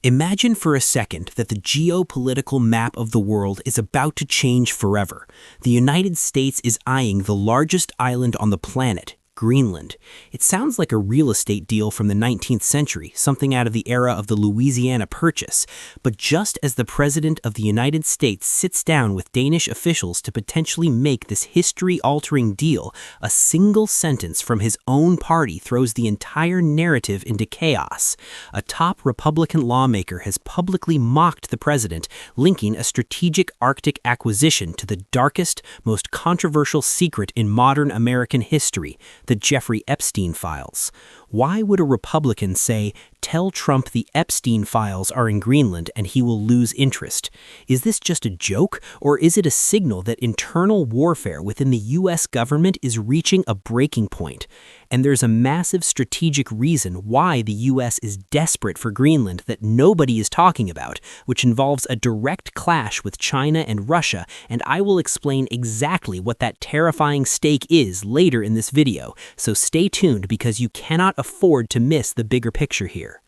Imagine for a second that the geopolitical map of the world is about to change forever. The United States is eyeing the largest island on the planet, Greenland. It sounds like a real estate deal from the 19th century, something out of the era of the Louisiana Purchase. But just as the President of the United States sits down with Danish officials to potentially make this history-altering deal, a single sentence from his own party throws the entire narrative into chaos. A top Republican lawmaker has publicly mocked the president, linking a strategic Arctic acquisition to the darkest, most controversial secret in modern American history, the Epstein Files. Why would a Republican say, "Tell Trump the Epstein Files are in Greenland and he will lose interest"? Is this just a joke, or is it a signal that internal warfare within the U.S. government is reaching a breaking point? And there's a massive strategic reason why the U.S. is desperate for Greenland that nobody is talking about, which involves a direct clash with China and Russia, and I will explain exactly what that terrifying stake is later in this video, so stay tuned because you cannot afford to miss the bigger picture here.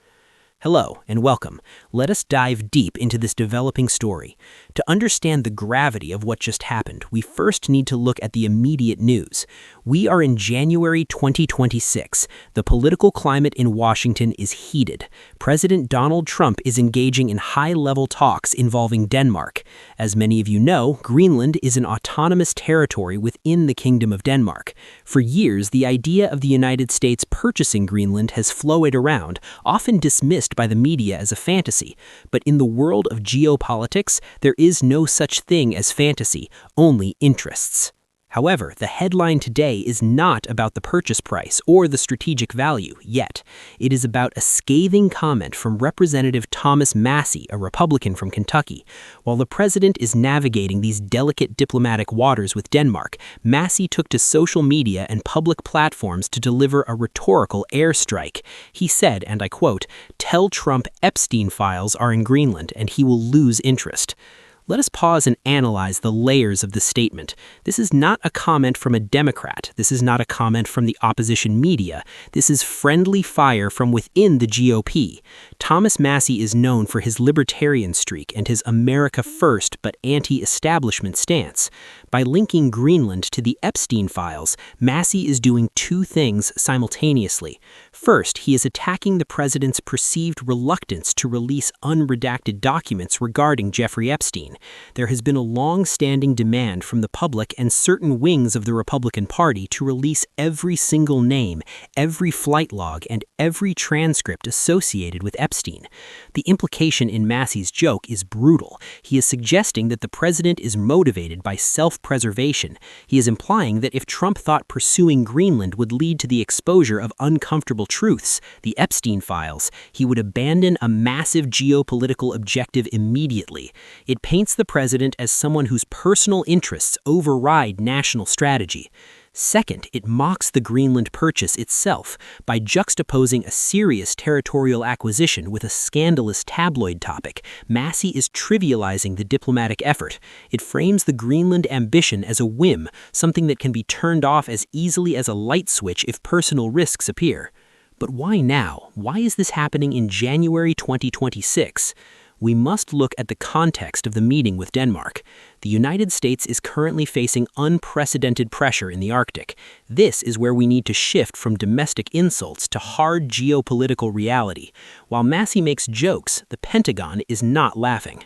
Hello and welcome. Let us dive deep into this developing story. To understand the gravity of what just happened, we first need to look at the immediate news. We are in January 2026. The political climate in Washington is heated. President Donald Trump is engaging in high-level talks involving Denmark. As many of you know, Greenland is an autonomous territory within the Kingdom of Denmark. For years, the idea of the United States purchasing Greenland has floated around, often dismissed by the media as a fantasy. But in the world of geopolitics, there is no such thing as fantasy, only interests. However, the headline today is not about the purchase price or the strategic value yet. It is about a scathing comment from Representative Thomas Massie, a Republican from Kentucky. While the president is navigating these delicate diplomatic waters with Denmark, Massie took to social media and public platforms to deliver a rhetorical airstrike. He said, and I quote, "Tell Trump Epstein Files are in Greenland and he will lose interest." Let us pause and analyze the layers of the statement. This is not a comment from a Democrat. This is not a comment from the opposition media. This is friendly fire from within the GOP. Thomas Massie is known for his libertarian streak and his America first but anti-establishment stance. By linking Greenland to the Epstein Files, Massie is doing two things simultaneously. First, he is attacking the president's perceived reluctance to release unredacted documents regarding Jeffrey Epstein. There has been a long-standing demand from the public and certain wings of the Republican Party to release every single name, every flight log, and every transcript associated with Epstein. The implication in Massie's joke is brutal. He is suggesting that the president is motivated by self-preservation. He is implying that if Trump thought pursuing Greenland would lead to the exposure of uncomfortable truths, the Epstein Files, he would abandon a massive geopolitical objective immediately. It paints the president as someone whose personal interests override national strategy. Second, it mocks the Greenland purchase itself by juxtaposing a serious territorial acquisition with a scandalous tabloid topic. Massie is trivializing the diplomatic effort. It frames the Greenland ambition as a whim, something that can be turned off as easily as a light switch if personal risks appear. But why now? Why is this happening in January 2026? We must look at the context of the meeting with Denmark. The United States is currently facing unprecedented pressure in the Arctic. This is where we need to shift from domestic insults to hard geopolitical reality. While Massie makes jokes, the Pentagon is not laughing.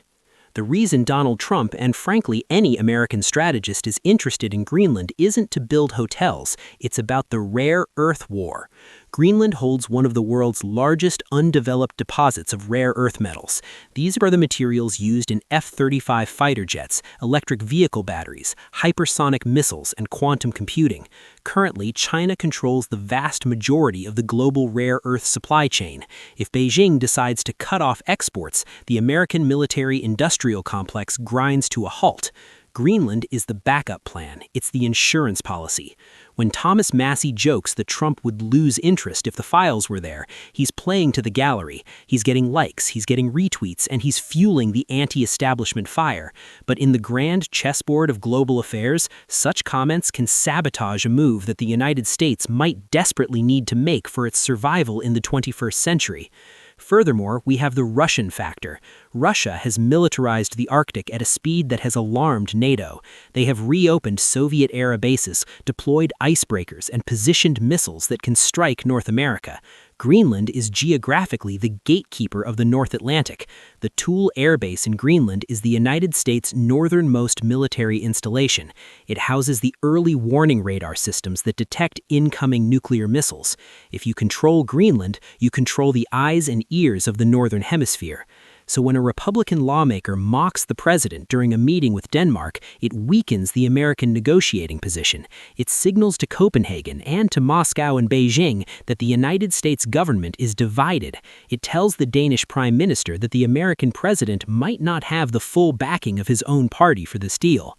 The reason Donald Trump and frankly any American strategist is interested in Greenland isn't to build hotels, it's about the rare earth war. Greenland holds one of the world's largest undeveloped deposits of rare earth metals. These are the materials used in F-35 fighter jets, electric vehicle batteries, hypersonic missiles, and quantum computing. Currently, China controls the vast majority of the global rare earth supply chain. If Beijing decides to cut off exports, the American military-industrial complex grinds to a halt. Greenland is the backup plan. It's the insurance policy. When Thomas Massie jokes that Trump would lose interest if the files were there, he's playing to the gallery. He's getting likes, he's getting retweets, and he's fueling the anti-establishment fire. But in the grand chessboard of global affairs, such comments can sabotage a move that the United States might desperately need to make for its survival in the 21st century. Furthermore, we have the Russian factor. Russia has militarized the Arctic at a speed that has alarmed NATO. They have reopened Soviet-era bases, deployed icebreakers, and positioned missiles that can strike North America. Greenland is geographically the gatekeeper of the North Atlantic. The Thule Air Base in Greenland is the United States' northernmost military installation. It houses the early warning radar systems that detect incoming nuclear missiles. If you control Greenland, you control the eyes and ears of the Northern Hemisphere. So when a Republican lawmaker mocks the president during a meeting with Denmark, it weakens the American negotiating position. It signals to Copenhagen and to Moscow and Beijing that the United States government is divided. It tells the Danish prime minister that the American president might not have the full backing of his own party for this deal.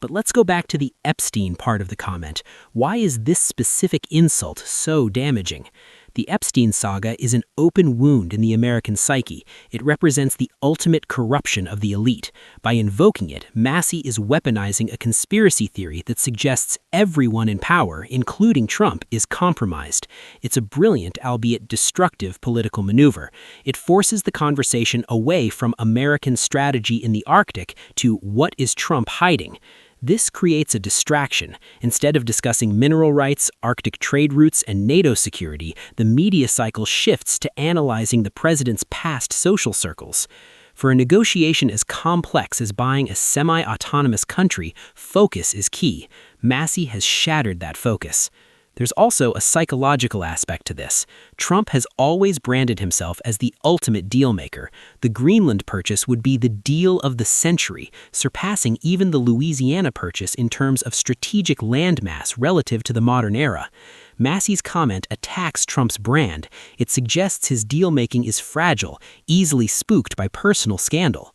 But let's go back to the Epstein part of the comment. Why is this specific insult so damaging? The Epstein saga is an open wound in the American psyche. It represents the ultimate corruption of the elite. By invoking it, Massie is weaponizing a conspiracy theory that suggests everyone in power, including Trump, is compromised. It's a brilliant, albeit destructive, political maneuver. It forces the conversation away from American strategy in the Arctic to what is Trump hiding? This creates a distraction. Instead of discussing mineral rights, Arctic trade routes, and NATO security, the media cycle shifts to analyzing the president's past social circles. For a negotiation as complex as buying a semi-autonomous country, focus is key. Massie has shattered that focus. There's also a psychological aspect to this. Trump has always branded himself as the ultimate dealmaker. The Greenland purchase would be the deal of the century, surpassing even the Louisiana purchase in terms of strategic landmass relative to the modern era. Massie's comment attacks Trump's brand. It suggests his deal-making is fragile, easily spooked by personal scandal.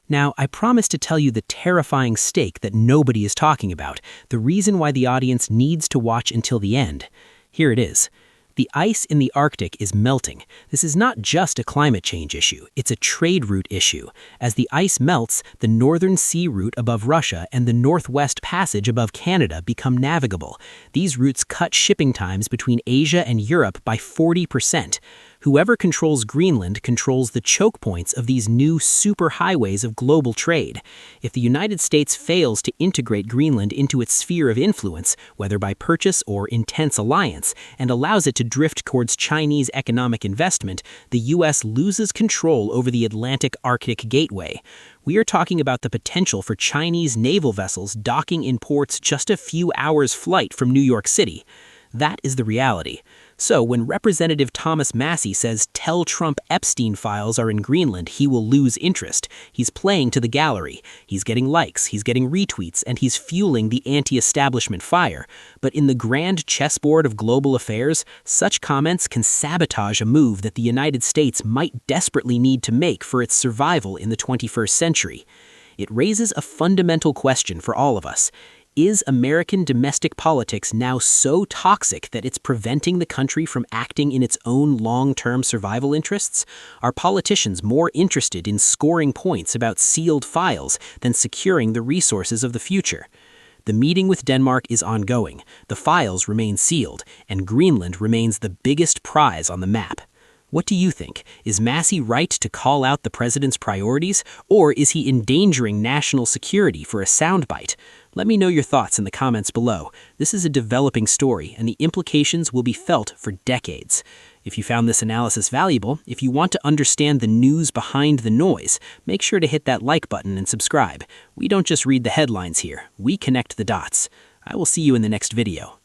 Now, I promise to tell you the terrifying stake that nobody is talking about, the reason why the audience needs to watch until the end. Here it is. The ice in the Arctic is melting. This is not just a climate change issue, it's a trade route issue. As the ice melts, the northern sea route above Russia and the northwest passage above Canada become navigable. These routes cut shipping times between Asia and Europe by 40%. Whoever controls Greenland controls the choke points of these new superhighways of global trade. If the United States fails to integrate Greenland into its sphere of influence, whether by purchase or intense alliance, and allows it to drift towards Chinese economic investment, the U.S. loses control over the Atlantic-Arctic gateway. We are talking about the potential for Chinese naval vessels docking in ports just a few hours' flight from New York City. That is the reality. So when Representative Thomas Massie says, "Tell Trump Epstein Files are in Greenland, he will lose interest," he's playing to the gallery. He's getting likes, he's getting retweets, and he's fueling the anti-establishment fire. But in the grand chessboard of global affairs, such comments can sabotage a move that the United States might desperately need to make for its survival in the 21st century. It raises a fundamental question for all of us. Is American domestic politics now so toxic that it's preventing the country from acting in its own long-term survival interests? Are politicians more interested in scoring points about sealed files than securing the resources of the future? The meeting with Denmark is ongoing, the files remain sealed, and Greenland remains the biggest prize on the map. What do you think? Is Massie right to call out the president's priorities, or is he endangering national security for a soundbite? Let me know your thoughts in the comments below. This is a developing story, and the implications will be felt for decades. If you found this analysis valuable, if you want to understand the news behind the noise, make sure to hit that like button and subscribe. We don't just read the headlines here, we connect the dots. I will see you in the next video.